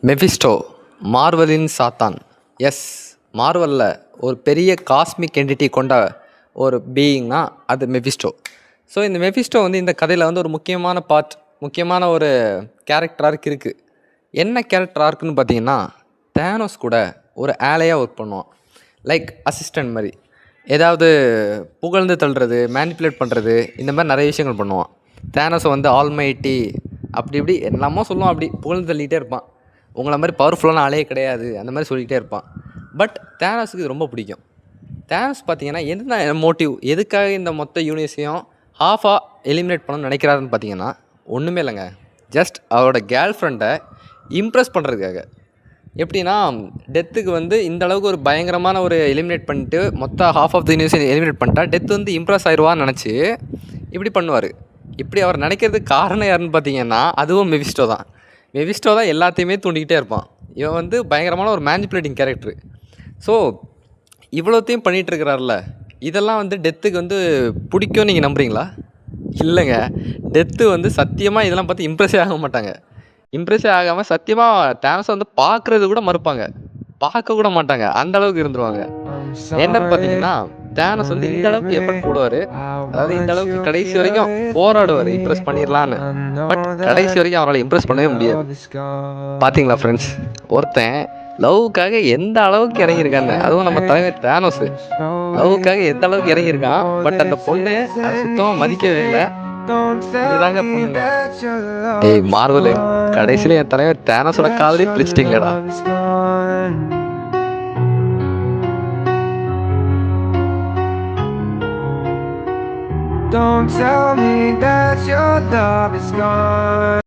Mephisto மார்வலின் சாத்தான். S, மார்வலில் ஒரு பெரிய காஸ்மிக் என்டிட்டி கொண்ட ஒரு பீயிங்னா அது மெஃபிஸ்டோ. ஸோ இந்த மெஃபிஸ்டோ வந்து இந்த கதையில் வந்து ஒரு முக்கியமான பார்ட், முக்கியமான ஒரு கேரக்டர் ஆர்க் இருக்குது. என்ன கேரக்டர் ஆர்க்குன்னு பார்த்தீங்கன்னா, தேனோஸ் கூட ஒரு ஆலையாக ஒர்க் பண்ணுவான். லைக் அசிஸ்டன்ட் மாதிரி. ஏதாவது புகழ்ந்து தள்ளுறது, மேனிப்புலேட் பண்ணுறது, இந்த மாதிரி நிறைய விஷயங்கள் பண்ணுவான். தேனோஸை வந்து ஆல்மைட்டி அப்படி இப்படி என்னமோ சொல்லுவான், அப்படி புகழ்ந்து தள்ளிகிட்டே இருப்பான். உங்களை மாதிரி பவர்ஃபுல்லான ஆளே கிடையாது, அந்த மாதிரி சொல்லிகிட்டே இருப்பான். பட் தேனோஸுக்கு இது ரொம்ப பிடிக்கும். தேனோஸ் பார்த்தீங்கன்னா என்ன மோட்டிவ், எதுக்காக இந்த மொத்த யூனிவர்ஸையும் ஹாஃபாக எலிமினேட் பண்ணணும்னு நினைக்கிறாருன்னு பார்த்தீங்கன்னா ஒன்றுமே இல்லைங்க. ஜஸ்ட் அவரோட கேர்ள் ஃப்ரெண்டை இம்ப்ரெஸ் பண்ணுறதுக்காக. எப்படின்னா, டெத்துக்கு வந்து இந்த அளவுக்கு ஒரு பயங்கரமான ஒரு எலிமினேட் பண்ணிட்டு மொத்த half of the universe eliminate பண்ணிட்டா டெத் வந்து இம்ப்ரெஸ் ஆயிடுவான்னு நினச்சி இப்படி பண்ணுவார். இப்படி அவர் நினைக்கிறதுக்கு காரணம் யாருன்னு பார்த்தீங்கன்னா அதுவும் மெஃபிஸ்டோ தான். மெஃபிஸ்டோ தான் எல்லாத்தையுமே தூண்டிக்கிட்டே இருப்பான். இவன் வந்து பயங்கரமான ஒரு மேனிப்புலேட்டிங் கேரக்டரு. ஸோ இவ்வளோத்தையும் பண்ணிகிட்ருக்கிறார்ல, இதெல்லாம் வந்து டெத்துக்கு வந்து பிடிக்கும்னு நீங்கள் நம்புறீங்களா? இல்லைங்க. டெத்து வந்து சத்தியமாக இதெல்லாம் பார்த்து இம்ப்ரெஸ்ஸே ஆக மாட்டாங்க. இம்ப்ரெஸ்ஸே ஆகாமல் சத்தியமாக தேனோஸை வந்து பார்க்குறது கூட மறுப்பாங்க, பார்க்க கூட மாட்டாங்க. அந்த அளவுக்கு இருந்துருவாங்க. என்னன்னு பார்த்தீங்கன்னா, தேனோஸ் வந்து இந்த அளவுக்கு எஃபர்ட் போடுவார். அதாவது இந்த அளவுக்கு கடைசி வரைக்கும் போராடுவார் இம்ப்ரெஸ் பண்ணிடலான்னு. பட் கடைசி வரைக்கும் அவரால் இம்ப்ரெஸ் பண்ணவே முடியாது. பார்த்தீங்களா ஃப்ரெண்ட்ஸ், ஒருத்தன் லவ்வுக்காக எந்த அளவுக்கு இறங்கியிருக்காங்க. அதுவும் நம்ம தலைவர் தேனோஸ் லவ்வுக்காக எந்த அளவுக்கு இறங்கியிருக்கான். பட் அந்த பொண்ணு அதை சுத்தமாக மதிக்கவே இல்லை. இதுதாங்க பொண்ணு. ஏய் மார்வல், கடைசியில் என் தலைவர் தேனோஸோட காதலே பிரிச்சிட்டிங்களேடா. Don't tell me that your love is gone.